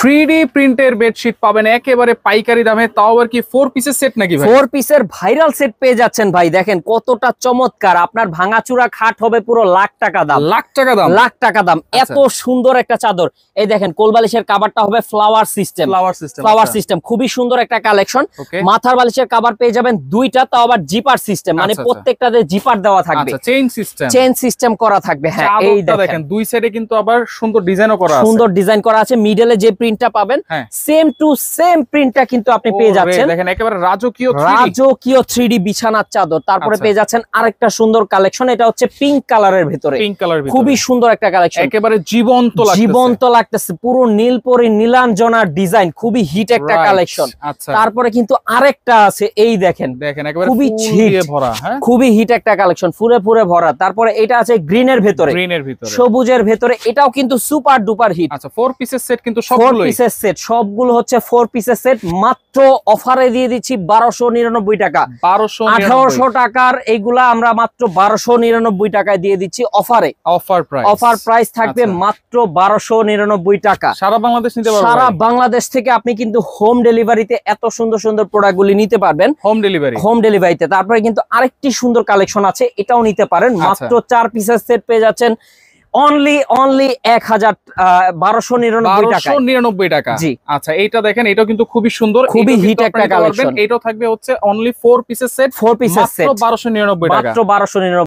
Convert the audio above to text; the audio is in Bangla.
3D প্রিন্টের বেডশিট পাবেন একেবারে পাইকারি দামে, তাও আবার কি 4 পিসের সেট নাকি ভাই? 4 পিসের ভাইরাল সেট পেয়ে যাচ্ছেন ভাই। দেখেন কতটা চমৎকার, আপনার ভাঙাচুরা খাট হবে পুরো লাখ টাকা দাম। লাখ টাকা দাম? লাখ টাকা দাম। এত সুন্দর একটা চাদর। এই দেখেন কোলবালিশের কভারটা হবে ফ্লাওয়ার সিস্টেম। ফ্লাওয়ার সিস্টেম খুবই সুন্দর একটা কালেকশন। মাথার বালিশের কভার পেয়ে যাবেন দুইটা, তাও আবার জিপার সিস্টেম, মানে প্রত্যেকটাতে জিপার দেওয়া থাকবে। চেইন সিস্টেম করা থাকবে। হ্যাঁ এই দেখেন দুই সাইডে কিন্তু আবার সুন্দর ডিজাইনও করা আছে। সুন্দর ডিজাইন করা আছে। মিডলে যে প্রিন্টটা পাবেন সেম টু সেম প্রিন্টটা কিন্তু আপনি পেয়ে যাচ্ছেন। দেখেন একেবারে রাজকীয় 3D বিছানার চাদর। তারপরে পেয়ে যাচ্ছেন আরেকটা সুন্দর কালেকশন, এটা হচ্ছে পিঙ্ক কালারের ভিতরে। খুবই সুন্দর একটা কালেকশন, একেবারে জীবন্ত লাগতেছে, পুরো নীলপরি নীলাঞ্জনার ডিজাইন, খুবই হিট একটা কালেকশন। তারপরে কিন্তু আরেকটা আছে, এই দেখেন খুবই খুবই হিট একটা কালেকশন, ফুলে ফুলে ভরা। তারপরে এটা আছে গ্রিনের ভিতরে, সবুজের ভিতরে, এটাও কিন্তু সুপার ডুপার হিট। আচ্ছা 4 পিসের সেট কিন্তু 4 পিসের সেট, সবগুলো হচ্ছে 4 পিসের সেট। মাত্র অফারে দিয়ে দিচ্ছি 1299 টাকা। 1800 টাকার এইগুলা আমরা মাত্র 1299 টাকায় দিয়ে দিচ্ছি অফারে। অফার প্রাইস থাকবে মাত্র 1299 টাকা। সারা বাংলাদেশ নিতে পারবেন। সারা বাংলাদেশ থেকে আপনি কিন্তু হোম ডেলিভারিতে এত সুন্দর সুন্দর প্রোডাক্টগুলি নিতে পারবেন। হোম ডেলিভারিতে। তারপরে কিন্তু আরেকটি সুন্দর কালেকশন আছে, এটাও নিতে পারেন। মাত্র 4 পিসের সেট পেয়ে যাচ্ছেন অনলি 1299 টাকা। জি আচ্ছা এইটা দেখেন, এটাও কিন্তু খুবই সুন্দর, খুবই হিট একটা কালেকশন। এটাও থাকবে হচ্ছে অনলি 4 পিসের সেট, 4 পিসের সেট 1299 টাকা। মাত্র 1299।